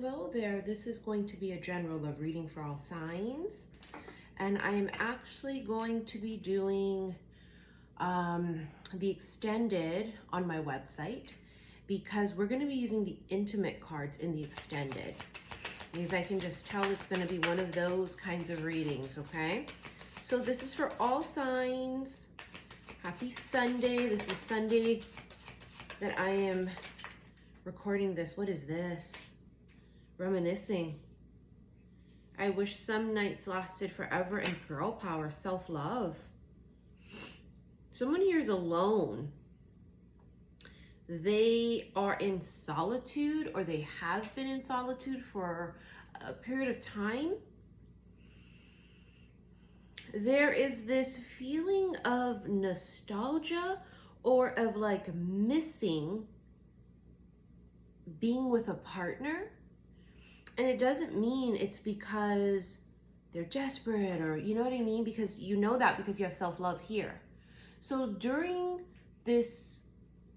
hello there. This is going to be a general love reading for all signs. And I am actually going to be doing the extended on my website because we're going to be using the intimate cards in the extended. Because I can just tell it's going to be one of those kinds of readings, okay? So this is for all signs. Happy Sunday. This is Sunday that I am recording this. What is this? Reminiscing. I wish some nights lasted forever, and girl power, self-love. Someone here is alone. They are in solitude, or they have been in solitude for a period of time. There is this feeling of nostalgia or of like missing being with a partner. And it doesn't mean it's because they're desperate or, you know what I mean? Because you know that because you have self-love here. So during this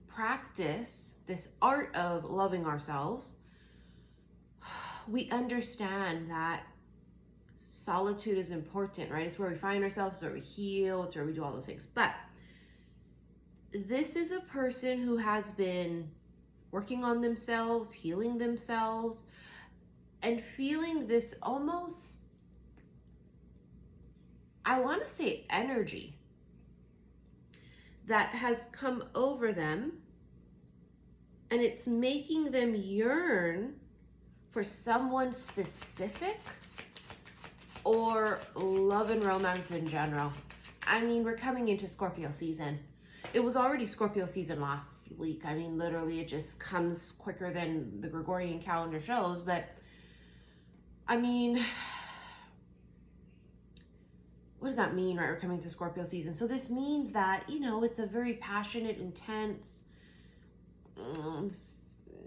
practice, this art of loving ourselves, we understand that solitude is important, right? It's where we find ourselves, it's where we heal, it's where we do all those things. But this is a person who has been working on themselves, healing themselves, and feeling this almost, I want to say, energy that has come over them, and it's making them yearn for someone specific or love and romance in general. I mean, we're coming into Scorpio season. It was already Scorpio season last week. I mean, literally, it just comes quicker than the Gregorian calendar shows. But, I mean, what does that mean, right? We're coming to Scorpio season. So this means that, you know, it's a very passionate, intense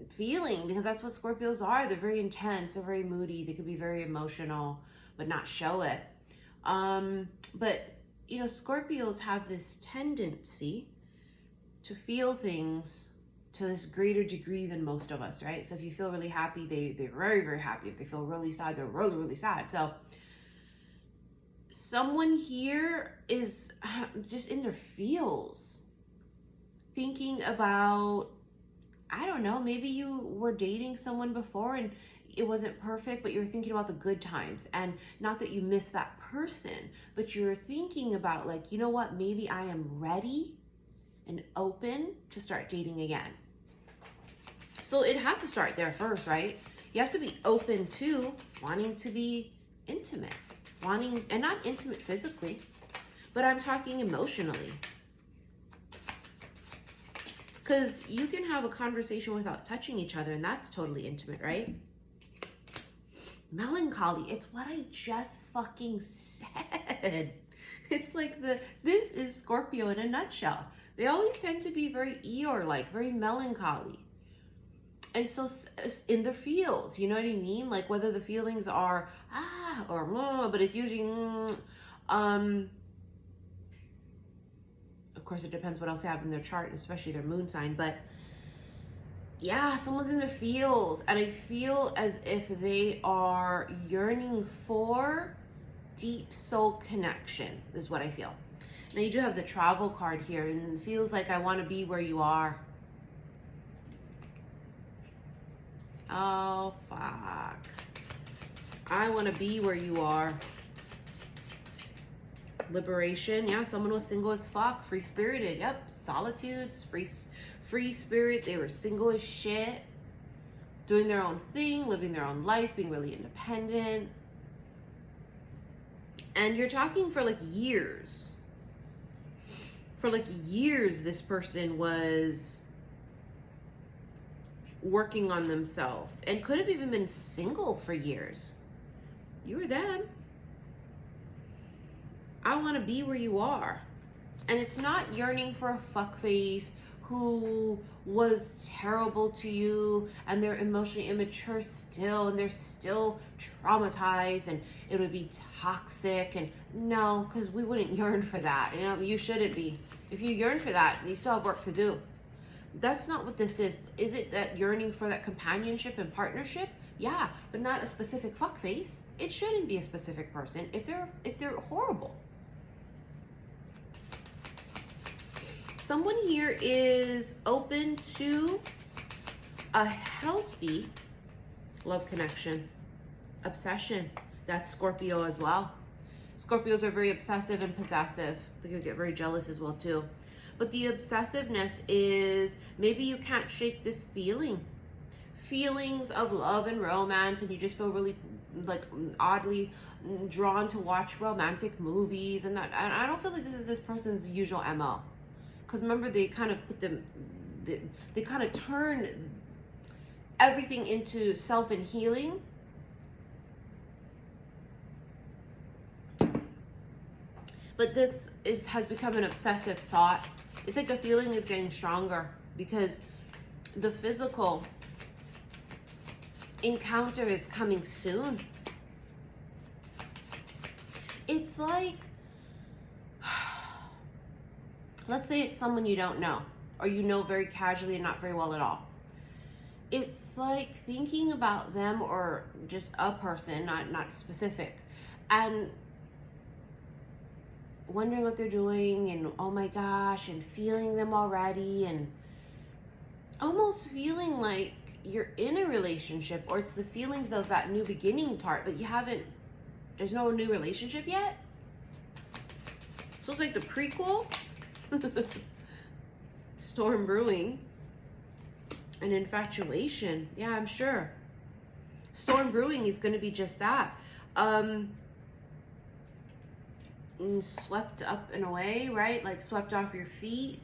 feeling, because that's what Scorpios are. They're very intense, they're very moody, they could be very emotional, but not show it. But, you know, Scorpios have this tendency to feel things to this greater degree than most of us, right? So if you feel really happy, they're very, very happy. If they feel really sad, they're really, really sad. So someone here is just in their feels, thinking about, I don't know, maybe you were dating someone before and it wasn't perfect, but you're thinking about the good times. And not that you miss that person, but you're thinking about, like, you know what, maybe I am ready and open to start dating again. So it has to start there first, right? You have to be open to wanting to be intimate, wanting, and not intimate physically, but I'm talking emotionally. Because you can have a conversation without touching each other, and that's totally intimate, right? Melancholy, it's what I just fucking said. It's like this is Scorpio in a nutshell. They always tend to be very Eeyore-like, very melancholy. And so in the feels, you know what I mean? Like whether the feelings are or but it's usually of course, it depends what else they have in their chart, especially their moon sign. But yeah, someone's in their feels, and I feel as if they are yearning for deep soul connection, is what I feel. Now, you do have the travel card here, and it feels like I want to be where you are. Oh, fuck. I want to be where you are. Liberation, yeah, someone was single as fuck, free-spirited, yep, solitudes, free spirit, they were single as shit, doing their own thing, living their own life, being really independent. And you're talking for like years. For like years, this person was working on themselves and could have even been single for years. You were them. I want to be where you are. And it's not yearning for a fuckface who was terrible to you and they're emotionally immature still and they're still traumatized and it would be toxic. And no, because we wouldn't yearn for that. You know, you shouldn't be. If you yearn for that, you still have work to do. That's not what this is. Is it that yearning for that companionship and partnership? Yeah, but not a specific fuckface. It shouldn't be a specific person if they're horrible. Someone here is open to a healthy love connection. Obsession. That's Scorpio as well. Scorpios are very obsessive and possessive. They could get very jealous as well too. But the obsessiveness is maybe you can't shake this feeling. Feelings of love and romance, and you just feel really like oddly drawn to watch romantic movies, and that. And I don't feel like this is this person's usual MO. Because remember, they kind of put them, they kind of turn everything into self and healing. But this has become an obsessive thought. It's like the feeling is getting stronger because the physical encounter is coming soon. It's like, let's say it's someone you don't know, or you know very casually and not very well at all. It's like thinking about them or just a person, not specific, and wondering what they're doing, and oh my gosh, and feeling them already, and almost feeling like you're in a relationship, or it's the feelings of that new beginning part, but there's no new relationship yet. So it's like the prequel. Storm brewing. An infatuation. Yeah, I'm sure. Storm brewing is going to be just that. Swept up and away, right? Like swept off your feet.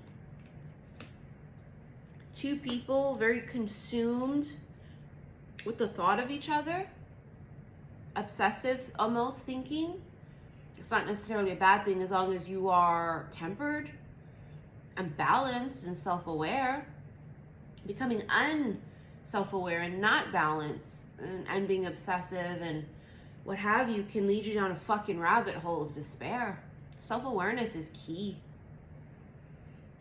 Two people very consumed with the thought of each other. Obsessive, almost thinking. It's not necessarily a bad thing as long as you are tempered and balanced and self-aware. Becoming unself-aware and not balanced and being obsessive and what have you can lead you down a fucking rabbit hole of despair. Self-awareness is key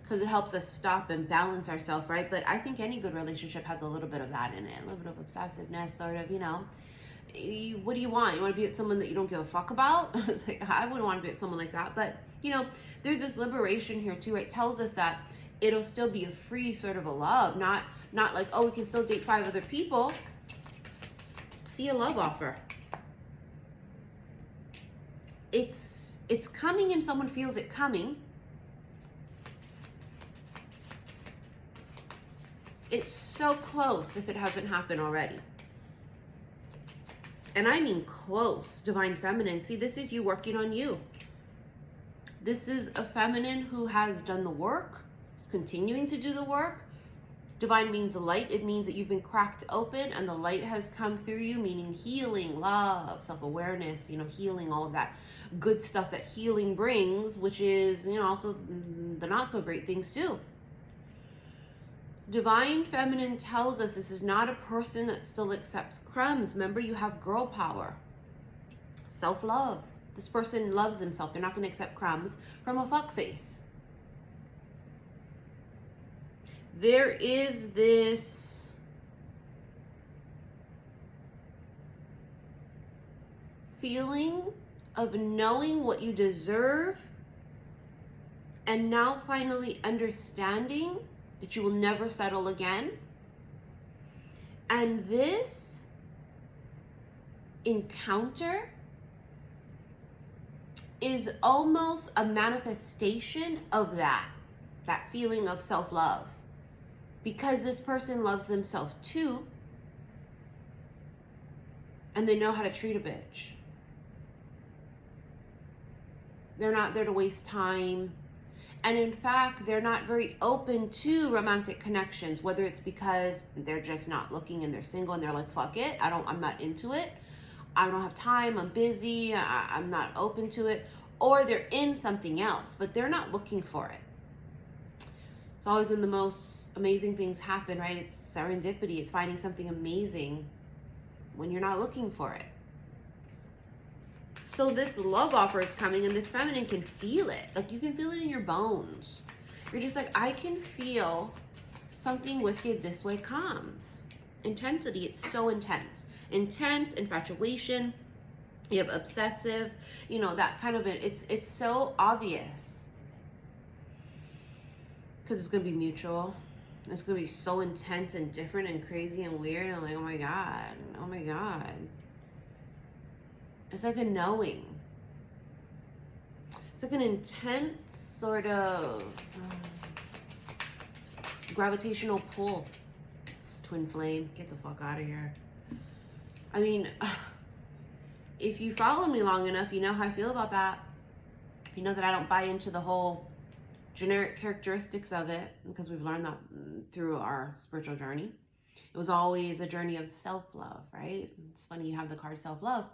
because it helps us stop and balance ourselves, right? But I think any good relationship has a little bit of that in it, a little bit of obsessiveness, sort of, what do you want? You want to be with someone that you don't give a fuck about? It's like, I wouldn't want to be with someone like that. But, there's this liberation here too. It tells us that it'll still be a free sort of a love, not like, oh, we can still date 5 other people. See a love offer. It's coming and someone feels it coming. It's so close if it hasn't happened already. And I mean close, Divine Feminine. See, this is you working on you. This is a feminine who has done the work, is continuing to do the work. Divine means light. It means that you've been cracked open and the light has come through you, meaning healing, love, self-awareness, healing, all of that good stuff that healing brings, which is, also the not so great things too. Divine Feminine tells us this is not a person that still accepts crumbs. Remember, you have girl power, self-love. This person loves themselves. They're not going to accept crumbs from a fuckface. There is this feeling of knowing what you deserve and now finally understanding that you will never settle again. And this encounter is almost a manifestation of that feeling of self-love. Because this person loves themselves too, and they know how to treat a bitch. They're not there to waste time. And in fact, they're not very open to romantic connections, whether it's because they're just not looking and they're single and they're like, fuck it, I'm not into it. I don't have time, I'm busy, I'm not open to it. Or they're in something else, but they're not looking for it. It's always when the most amazing things happen, right? It's serendipity, it's finding something amazing when you're not looking for it. So this love offer is coming and this feminine can feel it. Like you can feel it in your bones. You're just like, I can feel something wicked this way comes. Intensity, it's so intense. Intense, infatuation, you have obsessive, you know, that kind of, it's so obvious. Because it's going to be mutual. It's going to be so intense and different and crazy and weird. And like, oh my God. Oh my God. It's like a knowing. It's like an intense sort of gravitational pull. It's twin flame. Get the fuck out of here. I mean, if you follow me long enough, you know how I feel about that. You know that I don't buy into the whole generic characteristics of it, because we've learned that through our spiritual journey. It was always a journey of self-love, right? It's funny you have the card self-love.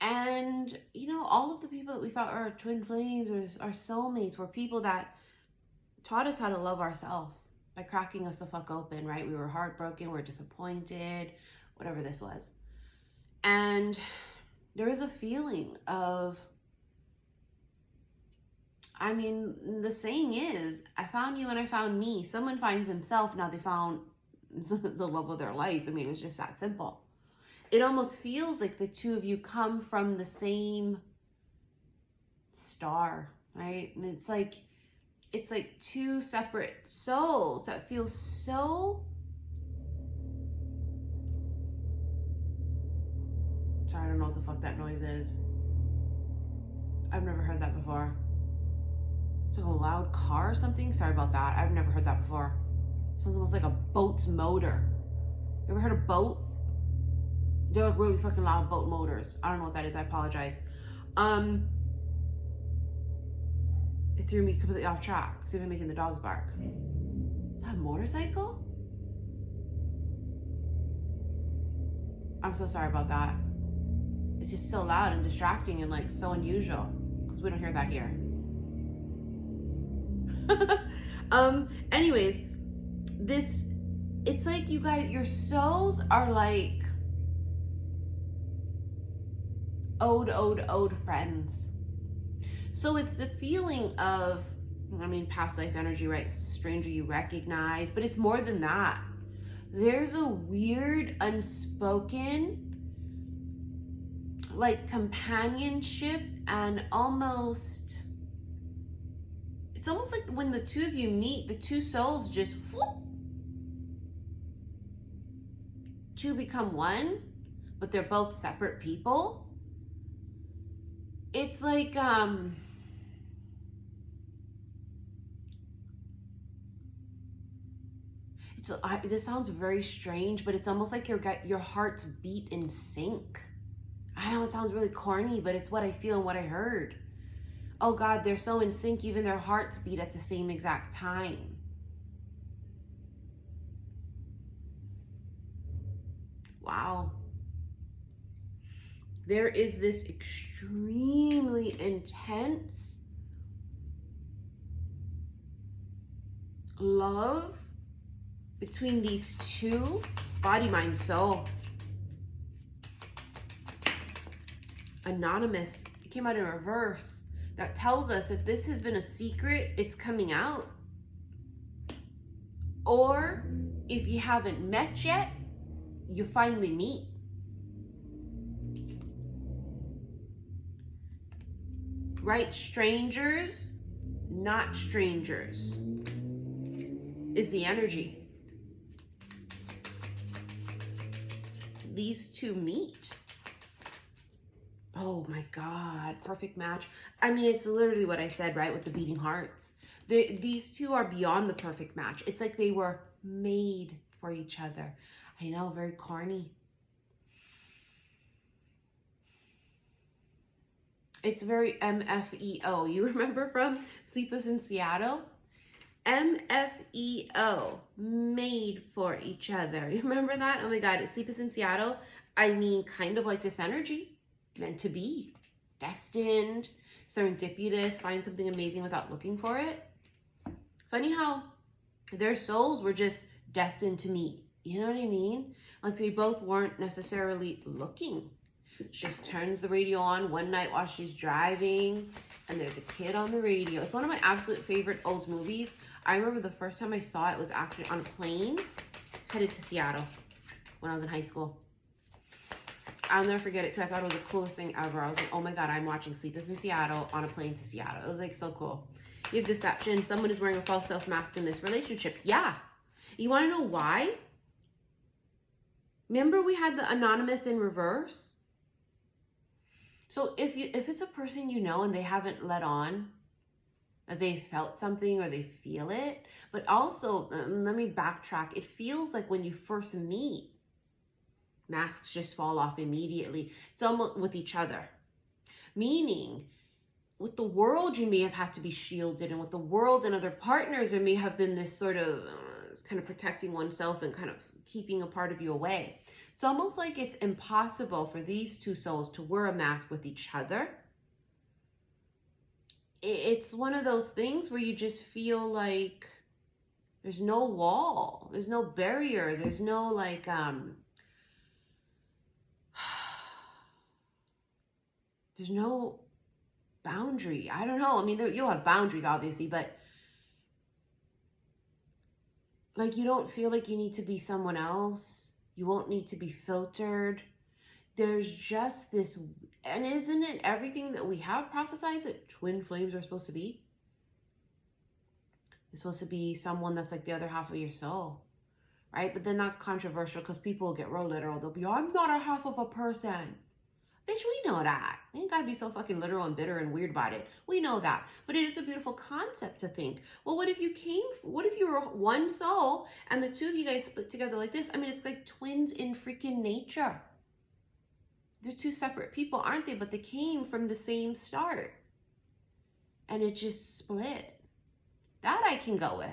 And, you know, all of the people that we thought are twin flames or our soulmates were people that taught us how to love ourselves by cracking us the fuck open, right? We were heartbroken, we were disappointed, whatever this was. And there was a feeling of, I mean, the saying is, I found you and I found me. Someone finds himself, now they found the love of their life. I mean, it's just that simple. It almost feels like the two of you come from the same star, right? And it's like two separate souls that feel so... Sorry, I don't know what the fuck that noise is. I've never heard that before. It's like a loud car or something. Sorry about that. I've never heard that before. It sounds almost like a boat's motor. You ever heard a boat? They're really fucking loud boat motors. I don't know what that is. I apologize. It threw me completely off track. It's even making the dogs bark. Is that a motorcycle? I'm so sorry about that. It's just so loud and distracting and like so unusual, because we don't hear that here. Anyways, it's like you guys, your souls are like ode friends. So it's the feeling of, I mean, past life energy, right? Stranger you recognize, but it's more than that. There's a weird, unspoken, like companionship, and almost, it's almost like when the two of you meet, the two souls just whoop, two become one, but they're both separate people. It's like, this sounds very strange, but it's almost like your hearts beat in sync. I know it sounds really corny, but it's what I feel and what I heard. Oh God, they're so in sync, even their hearts beat at the same exact time. Wow. There is this extremely intense love between these two, body, mind, soul. Anonymous, it came out in reverse. That tells us if this has been a secret, it's coming out. Or if you haven't met yet, you finally meet. Right? Strangers, not strangers, is the energy. These two meet. Oh my God, perfect match. I mean, it's literally what I said, right? With the beating hearts. These two are beyond the perfect match. It's like they were made for each other. I know, very corny. It's very MFEO. You remember from Sleepless in Seattle? MFEO, made for each other. You remember that? Oh my God, it's Sleepless in Seattle. I mean, kind of like this energy. Meant to be, destined, serendipitous, find something amazing without looking for it. Funny how their souls were just destined to meet. You know what I mean? Like they both weren't necessarily looking. She just turns the radio on one night while she's driving, and there's a kid on the radio. It's one of my absolute favorite old movies. I remember the first time I saw it was actually on a plane headed to Seattle when I was in high school. I'll never forget it too. I thought it was the coolest thing ever. I was like, oh my God, I'm watching Sleepless in Seattle on a plane to Seattle. It was like so cool. You have deception. Someone is wearing a false self mask in this relationship. Yeah. You want to know why? Remember we had the anonymous in reverse? So if it's a person you know and they haven't let on that they felt something or they feel it, but also, let me backtrack. It feels like when you first meet, masks just fall off immediately. It's almost with each other. Meaning, with the world, you may have had to be shielded, and with the world and other partners, there may have been this sort of kind of protecting oneself and kind of keeping a part of you away. It's almost like it's impossible for these two souls to wear a mask with each other. It's one of those things where you just feel like there's no wall, there's no barrier, there's no like, there's no boundary. I don't know. I mean, you'll have boundaries, obviously, but like you don't feel like you need to be someone else. You won't need to be filtered. There's just this, and isn't it everything that we have prophesied that twin flames are supposed to be? It's supposed to be someone that's like the other half of your soul, right? But then that's controversial because people will get real literal. They'll be, I'm not a half of a person. Bitch, we know that. You ain't gotta be so fucking literal and bitter and weird about it. We know that. But it is a beautiful concept to think, well, what if you were one soul and the two of you guys split together like this? I mean, it's like twins in freaking nature. They're two separate people, aren't they? But they came from the same start. And it just split. That I can go with.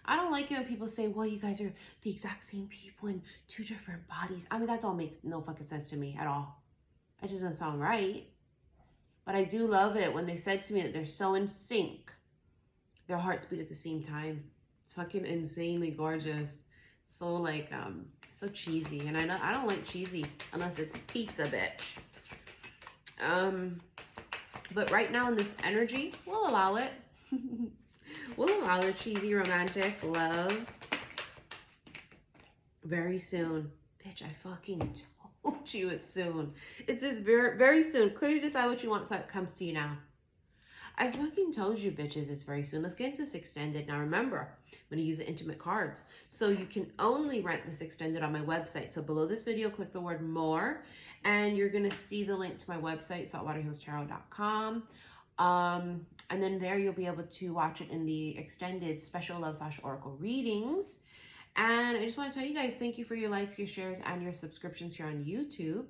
I don't like it when people say, well, you guys are the exact same people in two different bodies. I mean, that don't make no fucking sense to me at all. It just doesn't sound right. But I do love it when they said to me that they're so in sync. Their hearts beat at the same time. It's fucking insanely gorgeous. So like, so cheesy. And I don't like cheesy unless it's pizza, bitch. But right now in this energy, we'll allow it. We'll allow the cheesy romantic love. Very soon. Bitch, I fucking told you it's soon. It says very, very soon. Clearly decide what you want so it comes to you now. I fucking told you, bitches, it's very soon. Let's get into this extended. Now, remember, I'm going to use the intimate cards. So you can only rent this extended on my website. So below this video, click the word more, and you're going to see the link to my website, saltwaterhealstarot.com. And then there you'll be able to watch it in the extended special love / oracle readings. And I just want to tell you guys, thank you for your likes, your shares, and your subscriptions here on YouTube.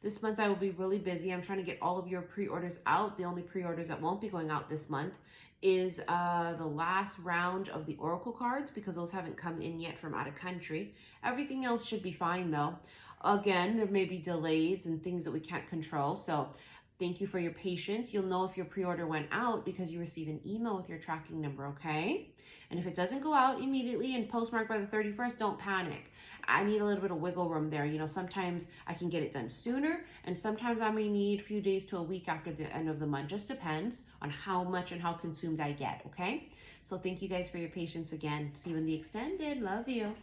This month I will be really busy. I'm trying to get all of your pre-orders out. The only pre-orders that won't be going out this month is the last round of the oracle cards, because those haven't come in yet from out of country. Everything else should be fine though. Again, there may be delays and things that we can't control. So thank you for your patience. You'll know if your pre-order went out because you receive an email with your tracking number, okay? And if it doesn't go out immediately and postmarked by the 31st, don't panic. I need a little bit of wiggle room there. You know, sometimes I can get it done sooner, and sometimes I may need a few days to a week after the end of the month. Just depends on how much and how consumed I get, okay? So thank you guys for your patience again. See you in the extended. Love you.